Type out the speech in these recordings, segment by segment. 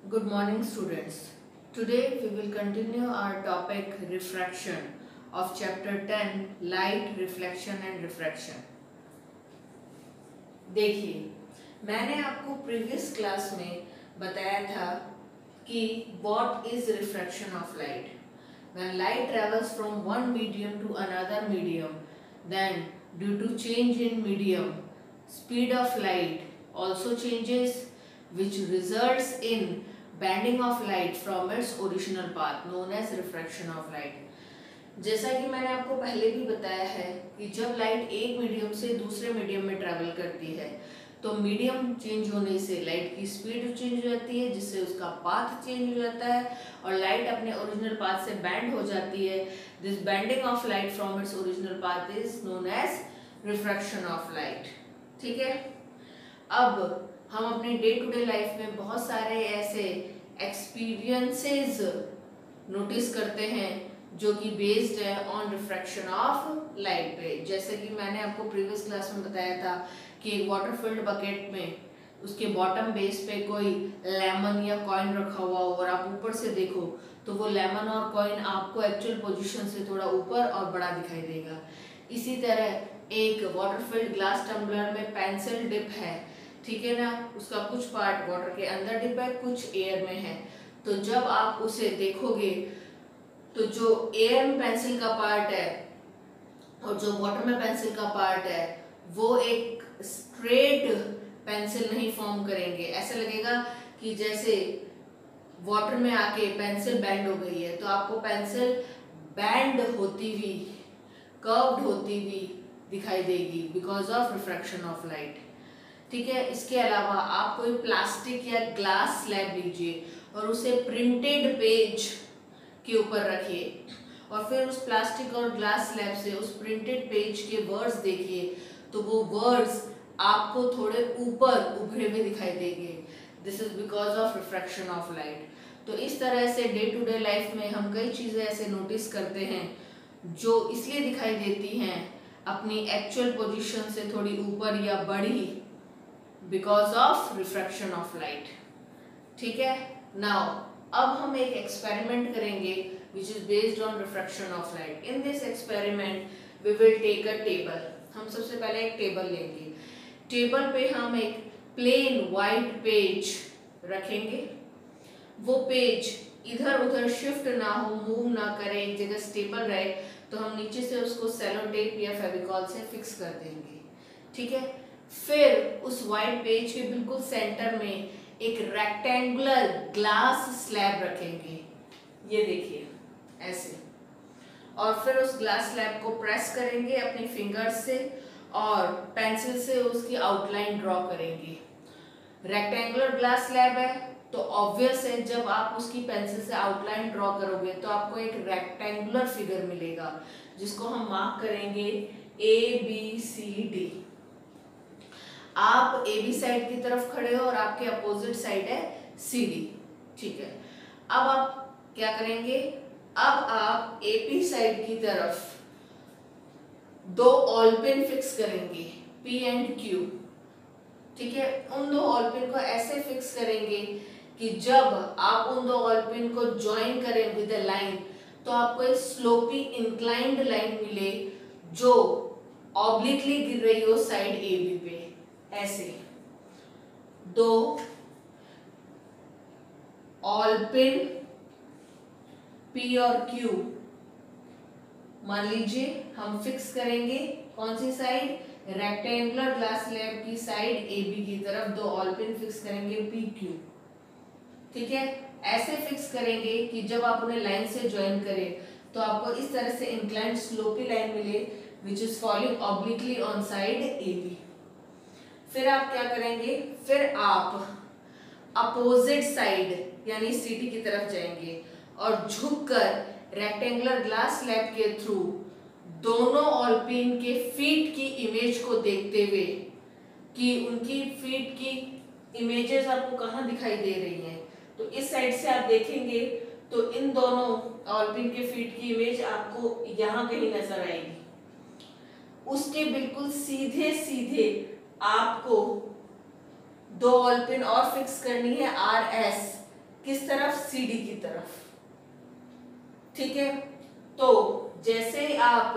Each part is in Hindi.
Good morning, students. Today we will continue our topic refraction of chapter 10 light, reflection and refraction. देखिए, मैंने आपको प्रीवियस क्लास में बताया था कि what is refraction of light. When light travels from one medium to another medium, then due to change in medium, speed of light also changes, which results in bending of light from its original path known as refraction of light. जैसा कि मैंने आपको पहले भी बताया है कि जब लाइट एक मीडियम से दूसरे मीडियम में ट्रैवल करती है तो मीडियम चेंज होने से लाइट की स्पीड चेंज हो जाती है, जिससे उसका पाथ चेंज हो जाता है और लाइट अपने ओरिजिनल पाथ से बैंड हो जाती है. This bending of light from its original path is known as refraction of light. ठीक है. अब हम अपने डे टू डे लाइफ में बहुत सारे ऐसे एक्सपीरियंसेस नोटिस करते हैं जो कि बेस्ड है ऑन रिफ्रैक्शन ऑफ लाइट पे. जैसे कि मैंने आपको प्रीवियस क्लास में बताया था कि एक वाटर फिल्ड बकेट में उसके बॉटम बेस पे कोई लेमन या कॉइन रखा हुआ हो और आप ऊपर से देखो तो वो लेमन और कॉइन आपको एक्चुअल पोजीशन से थोड़ा ऊपर और बड़ा दिखाई देगा. इसी तरह एक वाटर फिल्ड ग्लास टम्बलर में पेंसिल डिप है, ठीक है ना, उसका कुछ पार्ट वाटर के अंदर डिप है, कुछ एयर में है. तो जब आप उसे देखोगे तो जो एयर में पेंसिल का पार्ट है और जो वाटर में पेंसिल का पार्ट है वो एक स्ट्रेट पेंसिल नहीं फॉर्म करेंगे. ऐसा लगेगा कि जैसे वाटर में आके पेंसिल बैंड हो गई है, तो आपको पेंसिल बैंड होती हुई, कर्व्ड होती हुई दिखाई देगी because of refraction of light. ठीक है. इसके अलावा आप कोई प्लास्टिक या ग्लास स्लैब लीजिए और उसे प्रिंटेड पेज के ऊपर रखिए और फिर उस प्लास्टिक और ग्लास स्लैब से उस प्रिंटेड पेज के वर्ड्स देखिए तो वो वर्ड्स आपको थोड़े ऊपर उभरे हुए दिखाई देंगे. This is because of refraction of light. तो इस तरह से डे टू डे लाइफ में हम कई चीज़ें ऐसे नोटिस करते हैं जो इसलिए दिखाई देती हैं अपनी एक्चुअल पोजीशन से थोड़ी ऊपर या बड़ी because of refraction of light. ठीक है. नाउ अब हम एक एक्सपेरिमेंट करेंगे which is based on refraction of light. In this experiment we will take a table. हम सबसे पहले एक टेबल लेंगे. टेबल पे हम एक प्लेन वाइट पेज रखेंगे. वो पेज इधर उधर शिफ्ट ना हो, मूव ना करे, एक जगह स्टेबल रहे, तो हम नीचे से उसको सेलो टेप या फेविकॉल से फिक्स कर देंगे. ठीक है. फिर उस वाइट पेज के बिल्कुल सेंटर में एक रेक्टेंगुलर ग्लास स्लैब रखेंगे. ये देखिए ऐसे. और फिर उस ग्लास स्लैब को प्रेस करेंगे अपनी फिंगर्स से और पेंसिल से उसकी आउटलाइन ड्रॉ करेंगे. रेक्टेंगुलर ग्लास स्लैब है तो ऑब्वियस है जब आप उसकी पेंसिल से आउटलाइन ड्रॉ करोगे तो आपको एक रेक्टेंगुलर फिगर मिलेगा जिसको हम मार्क करेंगे ABCD. आप AB साइड की तरफ खड़े हो और आपके अपोजिट साइड है CD. ठीक है. अब आप क्या करेंगे, अब आप AP साइड की तरफ दो ऑल पिन फिक्स करेंगे P एंड Q. ठीक है. उन दो ऑल पिन को ऐसे फिक्स करेंगे कि जब आप उन दो ऑल पिन को ज्वाइन करें विद अ लाइन तो आपको एक स्लोपी इंक्लाइंड लाइन मिले जो ऑब्लिकली गिर रही हो साइड AB पे. ऐसे दो ऑल पिन P और Q मान लीजिए हम फिक्स करेंगे कौन सी साइड, रेक्टेंगुलर ग्लास स्लैब की साइड AB की तरफ दो ऑल पिन फिक्स करेंगे PQ. ठीक है. ऐसे फिक्स करेंगे कि जब आप उन्हें लाइन से ज्वाइन करें तो आपको इस तरह से इंक्लाइंड स्लोपी लाइन मिले which is following obliquely on side AB. फिर आप क्या करेंगे, फिर आप अपोजिट साइड यानी CD की तरफ जाएंगे और झुककर रेक्टेंगुलर ग्लास स्लैब के थ्रू दोनों ऑल पिन के फीट की इमेज को देखते हुए कि उनकी फीट की इमेजेस आपको कहाँ दिखाई दे रही हैं, तो इस साइड से आप देखेंगे तो इन दोनों ऑल पिन के फीट की इमेज आपको यहाँ कहीं नजर आएगी. उसके बिल्कुल सीधे सीधे आपको दो ऑल पिन और फिक्स करनी है RS किस तरफ, CD की तरफ। ठीक है, तो जैसे आप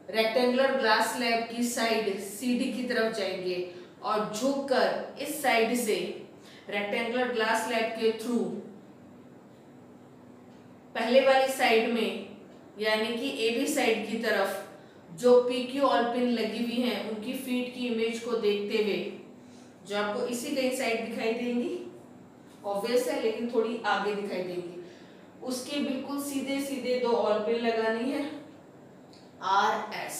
रेक्टेंगुलर ग्लास स्लैब की साइड CD की तरफ जाएंगे और झुककर इस साइड से रेक्टेंगुलर ग्लास स्लैब के थ्रू पहले वाली साइड में यानी कि AB साइड की तरफ जो PQ और पिन लगी हुई हैं उनकी फीट की इमेज को देखते हुए जो आपको इसी कहीं साइड दिखाई देंगी, ऑब्वियस है लेकिन थोड़ी आगे दिखाई देंगी, उसके बिल्कुल सीधे सीधे दो ऑल पिन लगानी है RS,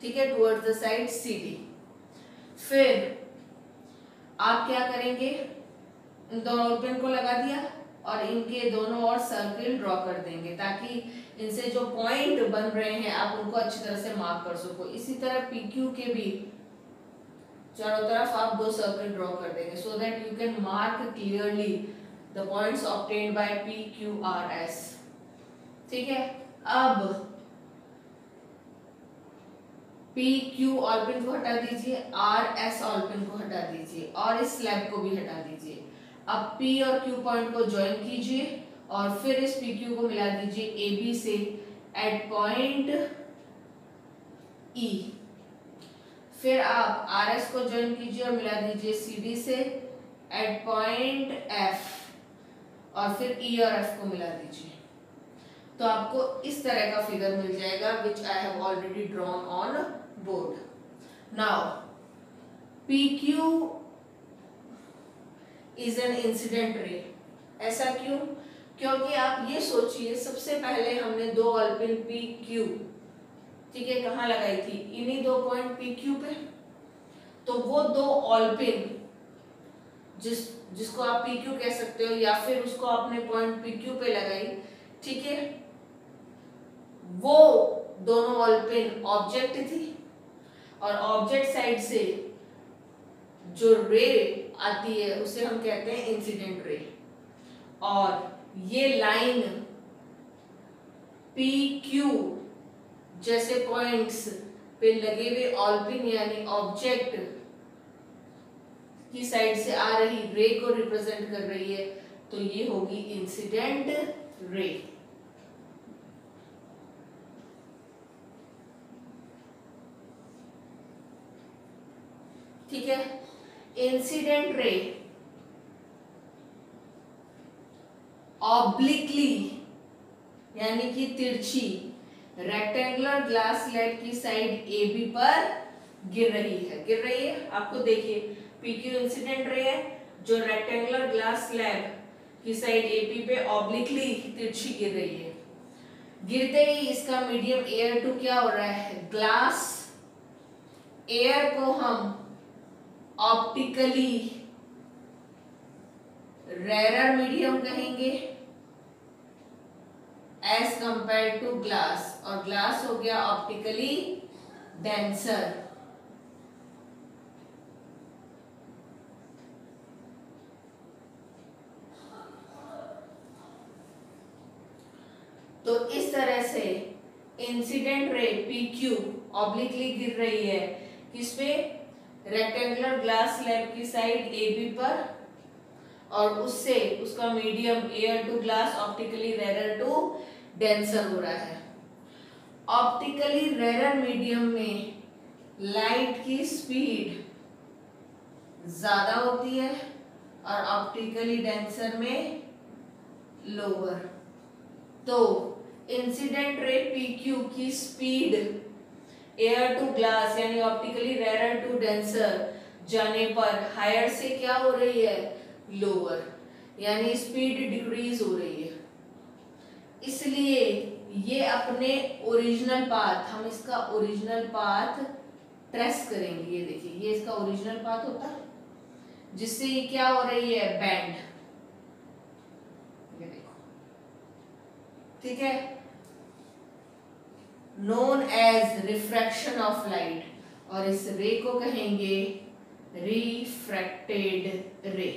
ठीक है, टुवर्ड्स द साइड CD। फिर आप क्या करेंगे, इन दोनों ऑल पिन को लगा दिया और इनके दोनों ओर सर्किल ड्रॉ कर देंगे ताकि इनसे जो पॉइंट बन रहे हैं आप उनको अच्छी तरह से मार्क कर सको। इसी तरह PQ के भी चारों तरफ आप दो सर्किल ड्रॉ कर देंगे so that you can mark clearly the points obtained by PQRS। ठीक है, अब PQ ऑल पिन को हटा दीजिए, RS ऑल पिन को हटा दीजिए और इस स्लैब को भी हटा दीजिए। अब P और Q पॉइंट को ज्वाइन कीजिए और फिर इस PQ को मिला दीजिए AB से एट पॉइंट E। फिर आप RS को ज्वाइन कीजिए और मिला दीजिए CD से एट पॉइंट F और फिर E और F को मिला दीजिए। तो आपको इस तरह का फिगर मिल जाएगा which I have already drawn on board. Now PQ is an incident ray. ऐसा क्यों? क्योंकि आप ये सोचिए सबसे पहले हमने दो ऑल पिन PQ, ठीक है, कहाँ लगाई थी, इन्हीं दो पॉइंट PQ पे। तो वो दो ऑल पिन जिसको आप PQ कह सकते हो या फिर उसको आपने पॉइंट PQ पे लगाई, ठीक है, वो दोनों ऑल पिन ऑब्जेक्ट थी और ऑब्जेक्ट साइड से जो रे आती है उसे हम कहते हैं इंसिडेंट रे। और ये लाइन PQ जैसे पॉइंट्स पे लगे हुए ऑल पिन यानी ऑब्जेक्ट की साइड से आ रही रे को रिप्रेजेंट कर रही है, तो ये होगी इंसिडेंट रे। ठीक है, इंसिडेंट रे ऑब्लिकली यानी कि तिरछी रेक्टेंगुलर ग्लास स्लैब की साइड AB पर गिर रही है। आपको देखिए PQ इंसिडेंट रे है जो रेक्टेंगुलर ग्लास स्लैब की साइड AB पे ऑब्लिकली तिरछी गिर रही है। गिरते ही इसका मीडियम एयर टू क्या हो रहा है, ग्लास। एयर को हम ऑप्टिकली रेरर मीडियम कहेंगे एज कंपेयर टू ग्लास, और ग्लास हो गया ऑप्टिकली डेंसर। तो इस तरह से इंसिडेंट रे PQ ऑब्लिकली गिर रही है किस पे, रेक्टेंगुलर ग्लास स्लैब की साइड AB पर, और उससे उसका medium air to glass optically rarer to denser हो रहा है। ऑप्टिकली रेरर मीडियम में लाइट की स्पीड ज्यादा होती है और ऑप्टिकली डेंसर में लोअर। तो इंसिडेंट रे PQ की स्पीड एयर टू ग्लास यानी ऑप्टिकली रेरर टू डेंसर जाने पर हायर से क्या हो रही है, लोअर, यानी स्पीड डिक्रीज हो रही है। इसलिए ये अपने ओरिजिनल पाथ, हम इसका ओरिजिनल पाथ ट्रेस करेंगे। ये देखिए, ये इसका ओरिजिनल पाथ होता है जिससे ये क्या हो रही है, बैंड। ये देखो, ठीक है, known as refraction of light, और इस रे को कहेंगे रिफ्रैक्टेड रे।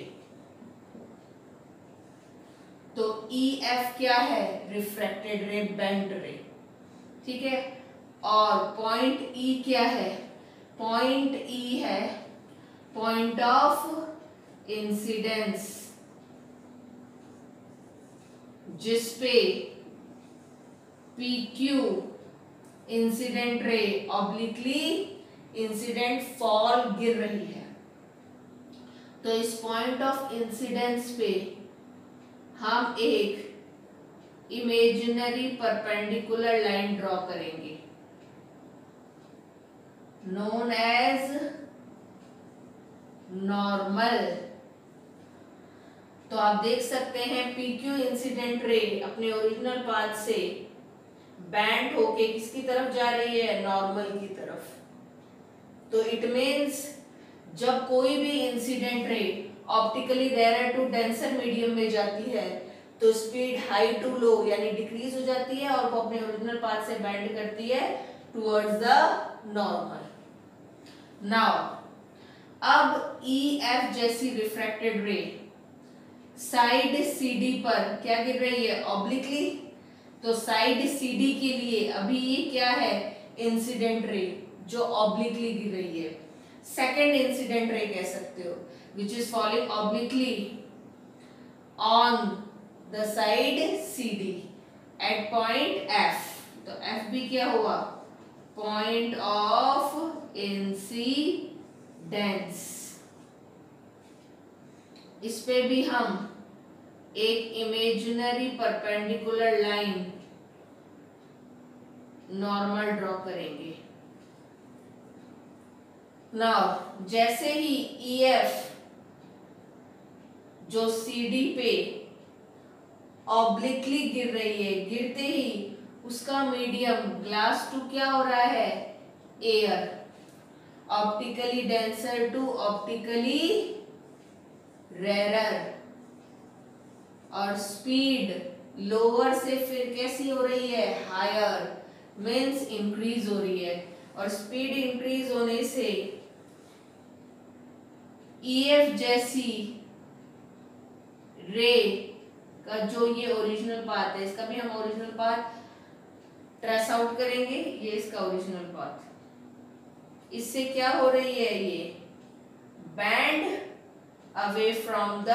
तो EF क्या है, रिफ्रैक्टेड रे, बेंट रे। ठीक है, और पॉइंट E क्या है, पॉइंट E है पॉइंट ऑफ इंसिडेंस जिसपे PQ incident ray obliquely incident fall गिर रही है। तो इस पॉइंट ऑफ इंसिडेंस पे हम एक इमेजिनरी परपेंडिकुलर लाइन ड्रॉ करेंगे known as नॉर्मल। तो आप देख सकते हैं PQ इंसिडेंट रे अपने ओरिजिनल पाथ से बैंड होके किसकी तरफ जा रही है, नॉर्मल की तरफ। तो इट मीन्स जब कोई भी incident ray optically rare to denser medium में जाती है तो स्पीड हाई टू लो यानी डिक्रीज हो जाती है और वो अपने ओरिजिनल पाथ से बैंड करती है टुवर्ड्स द नॉर्मल। नाउ अब EF जैसी रिफ्रैक्टेड रे साइड CD पर क्या गिर रही है, ऑब्लिकली। तो साइड CD के लिए अभी ये क्या है, इंसिडेंट रे जो ऑब्लिकली गिर रही है। सेकेंड इंसिडेंट रे कह सकते हो which is falling obliquely on the side CD at point F। तो F भी क्या हुआ, पॉइंट ऑफ इंसिडेंस। इस पे भी हम एक imaginary perpendicular line normal draw करेंगे। नाउ जैसे ही EF जो CD पे ऑब्लिकली गिर रही है, गिरते ही उसका मीडियम ग्लास टू क्या हो रहा है, air. Optically denser to optically rare और स्पीड लोअर से फिर कैसी हो रही है, हायर, मीन्स इंक्रीज हो रही है। और स्पीड इंक्रीज होने से EF जैसी रे का जो ये ओरिजिनल पाथ है, इसका भी हम ओरिजिनल पाथ ट्रेस आउट करेंगे। ये इसका ओरिजिनल पाथ, इससे क्या हो रही है, ये band away from the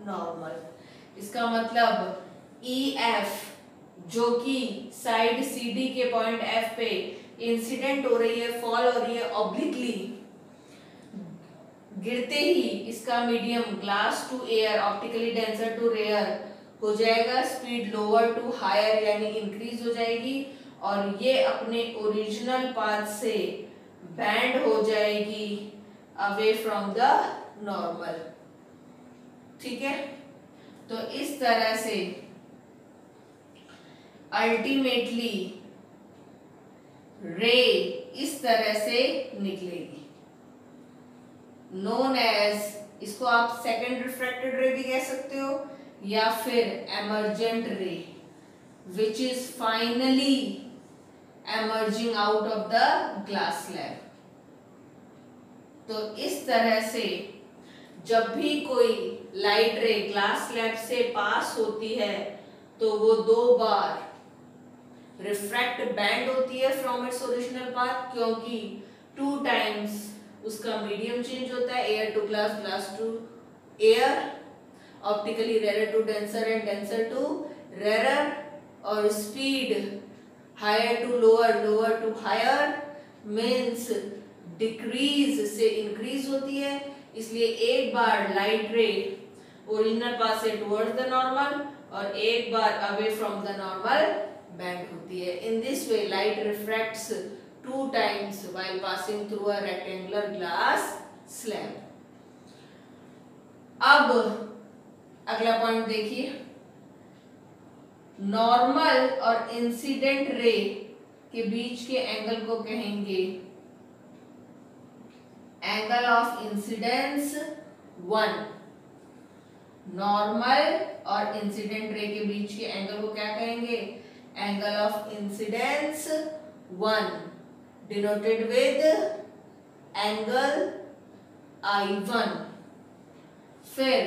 normal. इसका मतलब EF जो कि साइड CD के पॉइंट F पे इंसिडेंट हो रही है, फॉल हो रही है ऑब्लिकली, गिरते ही इसका medium glass to air optically denser to rare हो जाएगा, स्पीड लोअर टू हायर यानी इंक्रीज हो जाएगी और ये अपने ओरिजिनल पाथ से बैंड हो जाएगी अवे फ्रॉम द नॉर्मल। ठीक है, तो इस तरह से अल्टीमेटली रे इस तरह से निकलेगी, नोन एज, इसको आप सेकेंड रिफ्रैक्टेड रे भी कह सकते हो या फिर एमर्जेंट रे which is finally emerging out of the glass slab. तो इस तरह से जब भी कोई लाइट रे ग्लास स्लैब से पास होती है तो वो 2 बार रिफ्रैक्ट बैंड होती है फ्रॉम इट्स ओरिजिनल पाथ, क्योंकि 2 टाइम्स उसका मीडियम चेंज होता है, air to glass, glass to air, optically rare to denser and denser to rare, और speed higher to lower, lower to higher, means decrease से इंक्रीज होती है। इसलिए एक बार लाइट रे ओरिजिनल पाथ से टुवर्ड्स द नॉर्मल और एक बार away from the normal bend होती है। In this way light refracts 2 times while passing through a rectangular glass slab। अब अगला पॉइंट देखिए, नॉर्मल और इंसिडेंट रे के बीच के एंगल को कहेंगे एंगल ऑफ इंसिडेंस 1। नॉर्मल और इंसिडेंट रे के बीच के एंगल को क्या कहेंगे, angle of incidence 1 denoted with angle I1। फिर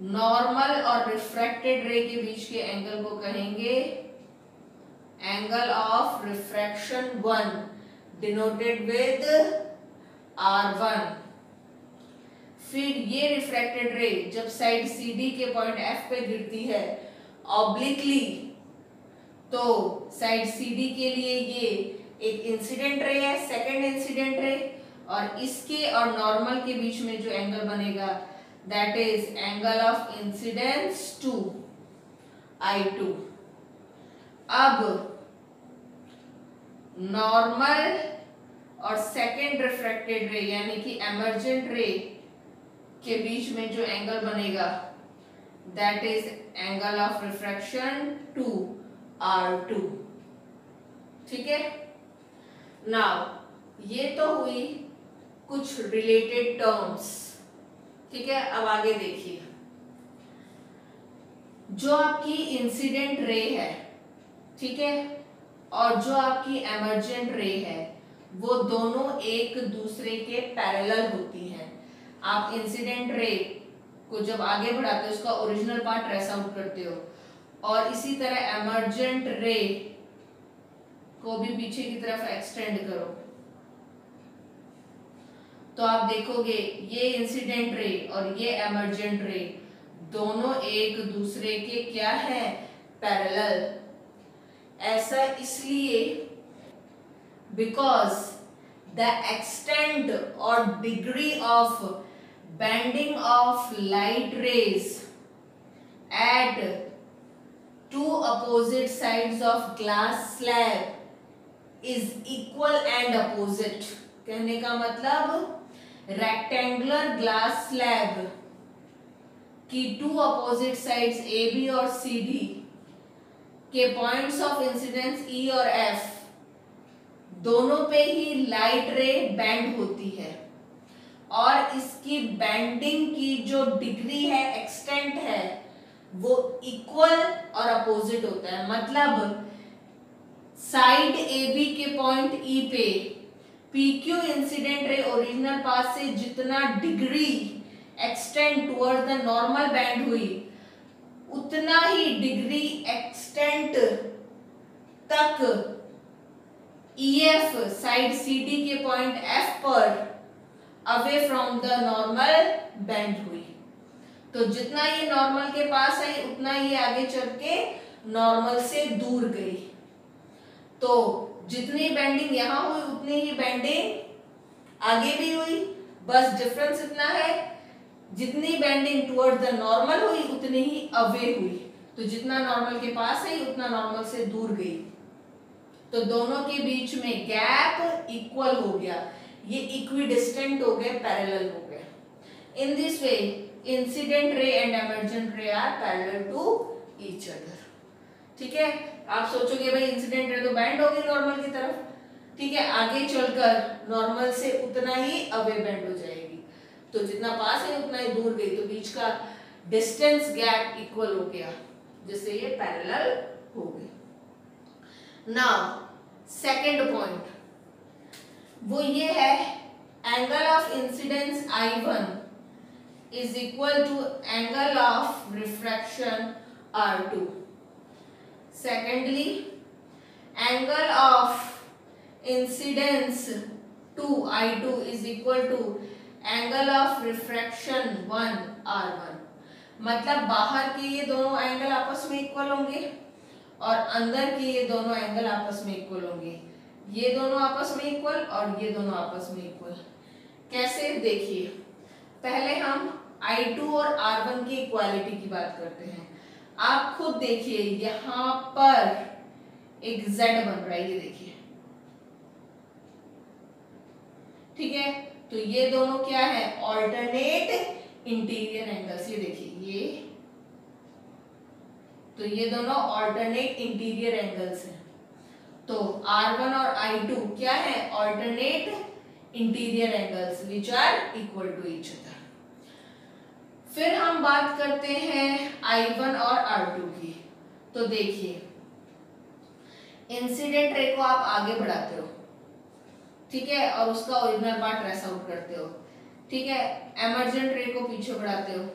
नॉर्मल और रिफ्रैक्टेड रे के बीच के एंगल को कहेंगे angle of refraction 1 denoted with R1। फिर ये रिफ्रैक्टेड रे जब साइड CD के पॉइंट F पे गिरती है ऑब्लिकली, तो साइड CD के लिए ये एक इंसिडेंट रे है, सेकंड इंसिडेंट रे, और इसके और नॉर्मल के बीच में जो एंगल बनेगा that is angle of incidence to I2। अब नॉर्मल और सेकंड रिफ्रैक्टेड रे यानी कि एमर्जेंट रे के बीच में जो एंगल बनेगा that is angle of refraction to R2। ठीक है, नाउ ये तो हुई कुछ रिलेटेड टर्म्स। ठीक है, अब आगे देखिए, जो आपकी इंसिडेंट रे है, ठीक है, और जो आपकी एमर्जेंट रे है, वो दोनों एक दूसरे के पैरेलल होती हैं। आप इंसिडेंट रे को जब आगे बढ़ाते हो उसका ओरिजिनल पार्ट ट्रेस आउट करते हो, और इसी तरह एमर्जेंट रे को भी पीछे की तरफ एक्सटेंड करो, तो आप देखोगे ये इंसिडेंट रे और ये एमर्जेंट रे दोनों एक दूसरे के क्या है, पैरेलल। ऐसा इसलिए बिकॉज द एक्सटेंट और degree of bending of light rays at two opposite sides of glass slab is equal and opposite. कहने का मतलब रेक्टेंगुलर ग्लास स्लैब की टू अपोजिट साइड्स AB और CD के पॉइंट्स ऑफ इंसिडेंस E और F दोनों पे ही लाइट रे बेंड होती है, और इसकी बेंडिंग की जो डिग्री है, एक्सटेंट है, वो इक्वल और अपोजिट होता है। मतलब साइड AB के पॉइंट E पे PQ incident ray original path से जितना degree extend toward the normal band हुई, उतना ही डिग्री एक्सटेंट तक EF साइड CD के पॉइंट F पर away from the normal band हुई। तो जितना ये नॉर्मल के पास आई उतना ये आगे चल के नॉर्मल से दूर गई। तो जितनी बेंडिंग यहां हुई उतनी ही बेंडिंग आगे भी हुई, बस डिफरेंस इतना है जितनी बेंडिंग टुवर्ड द नॉर्मल हुई उतनी ही अवे हुई। तो जितना नॉर्मल के पास है उतना नॉर्मल से दूर गई, तो दोनों के बीच में गैप इक्वल हो गया, ये इक्विडिस्टेंट हो गए, पैरेलल हो गए। In this way incident ray and emergent ray are parallel to each other. ठीक है, आप सोचोगे भाई इंसिडेंट रे तो बेंड होगी नॉर्मल की तरफ, ठीक है, आगे चलकर नॉर्मल से उतना ही अवे बेंड हो जाएगी, तो जितना पास है उतना ही दूर गई, तो बीच का डिस्टेंस गैप इक्वल हो गया, जिससे ये पैरेलल हो गई। नाउ सेकंड पॉइंट वो ये है, angle of incidence I1 is equal to angle of refraction R2. Secondly, angle of incidence to I2 is equal to angle of refraction 1 R1। मतलब बाहर के ये दोनों एंगल आपस में इक्वल होंगे और अंदर के ये दोनों एंगल आपस में इक्वल होंगे। ये दोनों आपस में इक्वल और ये दोनों आपस में इक्वल। कैसे, देखिए, पहले हम I2 और R1 की इक्वालिटी की बात करते हैं। आप खुद देखिए, यहां पर एक Z बन रहा है, ये देखिए, ठीक है, तो ये दोनों क्या है, ऑल्टरनेट इंटीरियर एंगल्स। ये देखिए, ये तो ये दोनों ऑल्टरनेट इंटीरियर एंगल्स हैं। तो R1 और I2 क्या है, alternate interior angles which are equal to each other. फिर हम बात करते हैं I1 और R2 की। तो देखिए, इंसिडेंट रे को आप आगे बढ़ाते हो, ठीक है, और उसका ओरिजिनल पार्ट ट्रेस आउट करते हो, ठीक है, एमर्जेंट रे को पीछे बढ़ाते हो।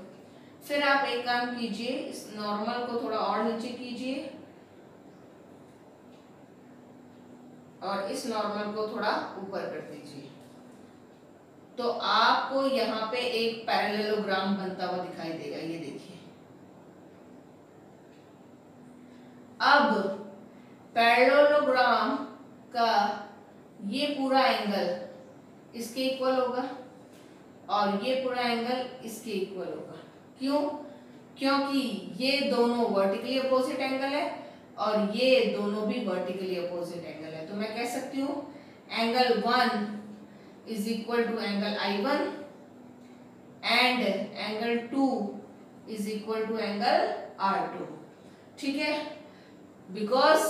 फिर आप एक काम कीजिए, इस नॉर्मल को थोड़ा और नीचे कीजिए और इस नॉर्मल को थोड़ा ऊपर कर दीजिए। तो आपको यहाँ पे एक पैरेललोग्राम बनता हुआ दिखाई देगा, ये देखिए। अब पैरेललोग्राम का ये पूरा एंगल इसके इक्वल होगा और ये पूरा एंगल इसके इक्वल होगा। क्यों? क्योंकि ये दोनों वर्टिकली अपोजिट एंगल है और ये दोनों भी वर्टिकली अपोजिट एंगल है। तो मैं कह सकती हूँ angle 1 is equal to angle I1 and angle 2 is equal to angle R2। ठीक है, because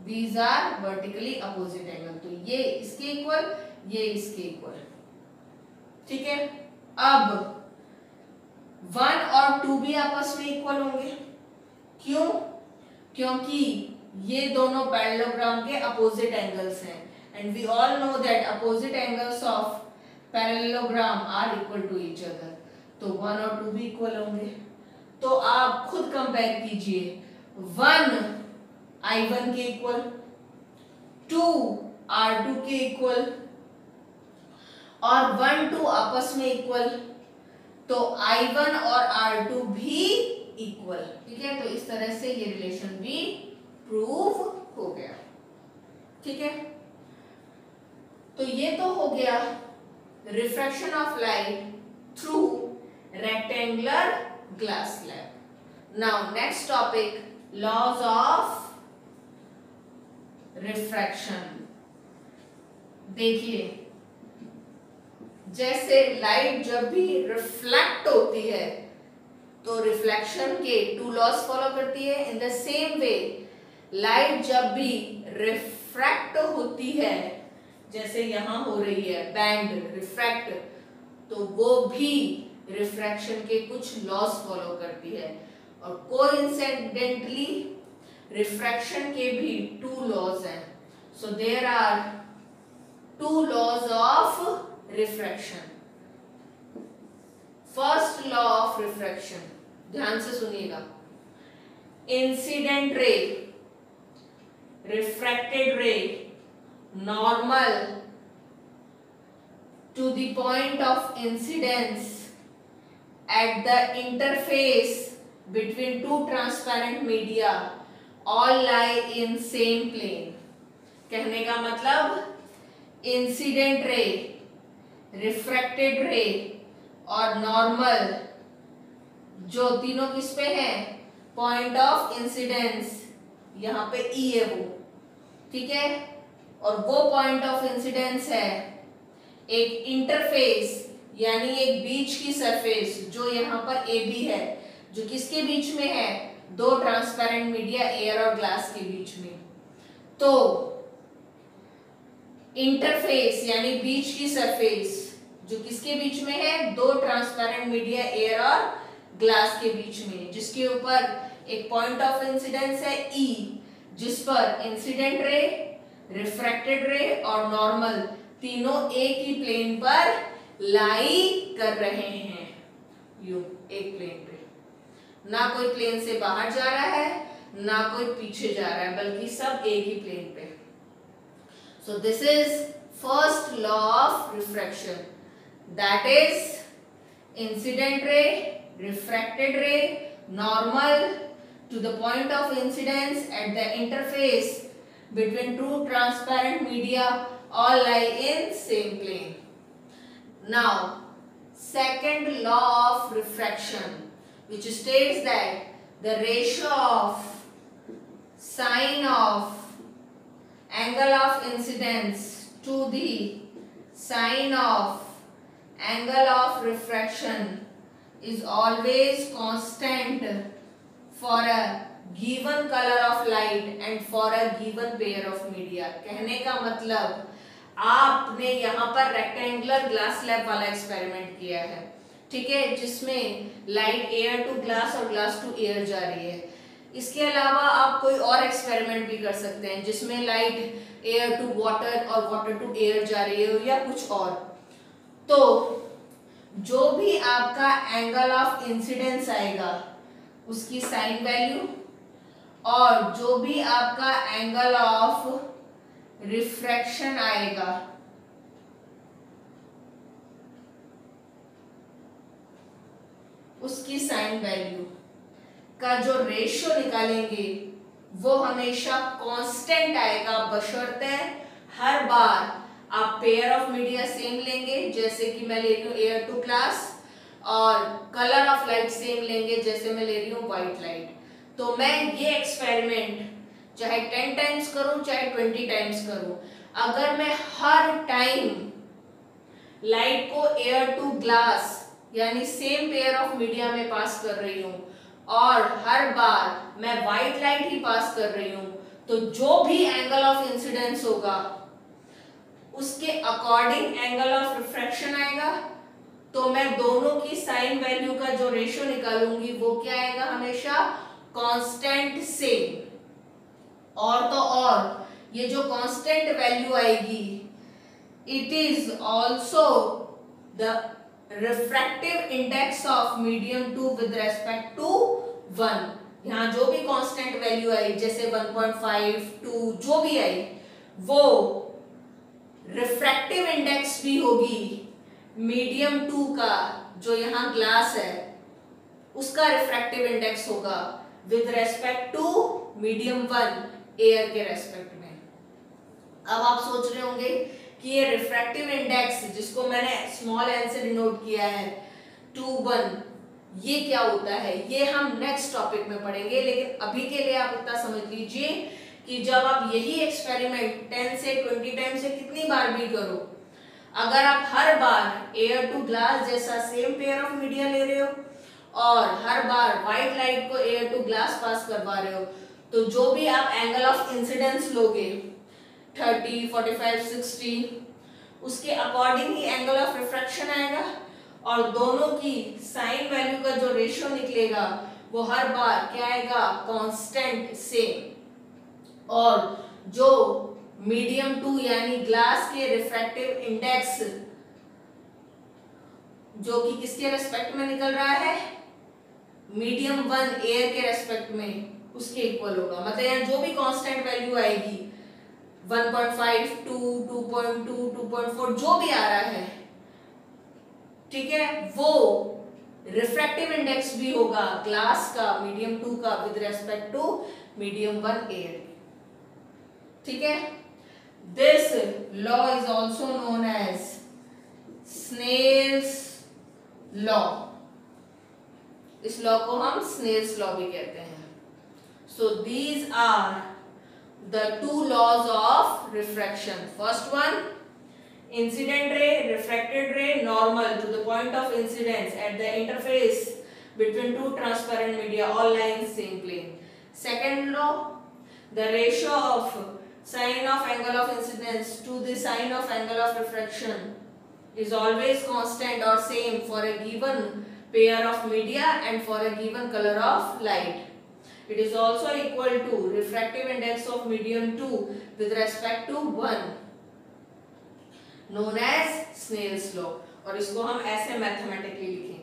these are vertically opposite angle. तो ये इसके इक्वल, ये इसके इक्वल। ठीक है, अब 1 और 2 भी आपस में इक्वल होंगे। क्यों? क्योंकि ये दोनों पैरेललोग्राम के अपोजिट एंगल्स हैं and we all know that opposite angles of parallelogram are equal to each other. तो 1 और 2 भी इक्वल होंगे। तो आप खुद कंपेयर कीजिए, 1 I1 के इक्वल, 2 R2 के इक्वल और 1 2 आपस में इक्वल, तो I1 और R2 भी इक्वल। ठीक है, तो इस तरह से ये रिलेशन भी प्रूव हो गया। ठीक है, तो ये तो हो गया refraction of light through rectangular glass slab. Now next topic, laws of refraction. देखिए, जैसे लाइट जब भी रिफ्लेक्ट होती है तो रिफ्लेक्शन के 2 लॉज फॉलो करती है। In the same way light जब भी रिफ्रैक्ट होती है, जैसे यहां हो रही है बैंड रिफ्रैक्ट, तो वो भी रिफ्रैक्शन के कुछ लॉज फॉलो करती है। और कोइंसिडेंटली रिफ्रैक्शन के भी 2 लॉज हैं। So there are 2 laws of refraction. First law of refraction, ध्यान से सुनिएगा। Incident ray, refracted ray, normal to the point of incidence at the interface between 2 transparent media all lie in same plane। कहने का मतलब इंसिडेंट रे, रिफ्रैक्टेड रे और नॉर्मल, जो तीनों किस पे हैं? पॉइंट ऑफ इंसिडेंस, यहाँ पे E है वो। ठीक है, और वो पॉइंट ऑफ इंसिडेंस है एक इंटरफेस, यानी एक बीच की सरफेस जो यहाँ पर AB है, जो किसके बीच में है? 2 ट्रांसपेरेंट मीडिया, एयर और ग्लास के बीच में। तो इंटरफेस यानी बीच की सरफेस जो किसके बीच में है? 2 ट्रांसपेरेंट मीडिया, एयर और ग्लास के बीच में, जिसके ऊपर एक पॉइंट ऑफ इंसिडेंस है E, जिस पर इंसिडेंट रे, रिफ्रैक्टेड रे और नॉर्मल तीनों एक ही प्लेन पर लाई कर रहे हैं। यू एक प्लेन पे, ना कोई प्लेन से बाहर जा रहा है ना कोई पीछे जा रहा है, बल्कि सब एक ही प्लेन पे। So this is first law of refraction, that is incident ray, refracted ray, normal to the point of incidence at the interface between 2 transparent media all lie in same plane. Now, second law of refraction, which states that the ratio of sine of angle of incidence to the sine of angle of refraction is always constant for a given color of light and for a given pair of media। कहने का मतलब आपने यहाँ पर रेक्टेंगुलर ग्लास स्लैब वाला एक्सपेरिमेंट किया है, ठीक है, जिसमें लाइट एयर टू ग्लास और ग्लास टू एयर जा रही है। इसके अलावा आप कोई और एक्सपेरिमेंट भी कर सकते हैं जिसमें लाइट एयर टू वाटर और वाटर टू एयर जा रही है या कुछ और। तो जो भी आपका एंगल ऑफ इंसिडेंस आएगा उसकी साइन वैल्यू, और जो भी आपका एंगल ऑफ रिफ्रैक्शन आएगा उसकी साइन वैल्यू का जो रेशियो निकालेंगे वो हमेशा कांस्टेंट आएगा, बशर्ते हर बार आप पेयर ऑफ मीडिया सेम लेंगे, जैसे कि मैं ले रही हूँ एयर टू ग्लास, और कलर ऑफ लाइट सेम लेंगे, जैसे मैं ले रही हूँ व्हाइट लाइट। तो मैं ये एक्सपेरिमेंट चाहे 10 टाइम्स करूं चाहे 20 टाइम्स करूं, अगर मैं हर टाइम लाइट को एयर टू ग्लास यानी सेम पेयर ऑफ मीडिया में पास कर रही हूं और हर बार मैं व्हाइट लाइट ही पास कर रही हूं, तो जो भी एंगल ऑफ इंसिडेंस होगा उसके अकॉर्डिंग एंगल ऑफ रिफ्रैक्शन आएगा। तो मैं दोनों की साइन वैल्यू का जो रेशियो निकालूंगी वो क्या आएगा, हमेशा कांस्टेंट सेम। और तो और ये जो कांस्टेंट वैल्यू आएगी, it is also the refractive index of medium 2 with respect to 1। यहां जो भी कांस्टेंट वैल्यू आई, जैसे 1.5, 2 जो भी आई, वो रिफ्रैक्टिव इंडेक्स भी होगी मीडियम 2 का, जो यहां ग्लास है उसका रिफ्रैक्टिव इंडेक्स होगा with respect to medium 1 air के रेस्पेक्ट में। अब आप सोच रहे होंगे कि ये रिफ्रैक्टिव इंडेक्स जिसको मैंने स्मॉल एन से डिनोट किया है 2:1, ये क्या होता है, ये हम नेक्स्ट टॉपिक में पढ़ेंगे। लेकिन अभी के लिए आप इतना समझ लीजिए कि जब आप यही एक्सपेरिमेंट 10 से 20 टाइम से कितनी बार भी करो, अगर आप हर बार एयर टू ग्लास जैसा सेम पेयर ऑफ मीडिया ले रहे हो और हर बार व्हाइट लाइट को एयर टू ग्लास पास करवा रहे हो, तो जो भी आप एंगल ऑफ इंसिडेंस लोगे 30, 45, 60, उसके according he angle of refraction आएगा और दोनों की साइन वैल्यू का जो रेशियो निकलेगा वो हर बार क्या आएगा, कांस्टेंट सेम। और जो मीडियम 2 यानी ग्लास के रिफ्रैक्टिव इंडेक्स जो कि किसके रेस्पेक्ट में निकल रहा है, मीडियम 1 एयर के रेस्पेक्ट में, उसके इक्वल होगा। मतलब यहाँ जो भी कांस्टेंट वैल्यू आएगी 1.5, 2, 2.2, 2.4 जो भी आ रहा है, ठीक है, वो रिफ्रैक्टिव इंडेक्स भी होगा ग्लास का मीडियम 2 का with respect to medium 1 air. ठीक है, this law is also known as Snell's law. इस लॉ को हम स्नेल्स लॉ भी कहते हैं। So these are the two laws of refraction. First one, incident ray, refracted ray, normal to the point of incidence at the interface between two transparent media, all lines same plane. Second law, the ratio of sine of angle of incidence to the sine of angle of refraction is always constant or same for a given pair of media and for a given color of light. It is also equal to refractive index of medium 2 with respect to 1, known as Snell's law। और इसको हम ऐसे मैथमेटिकली लिखेंगे।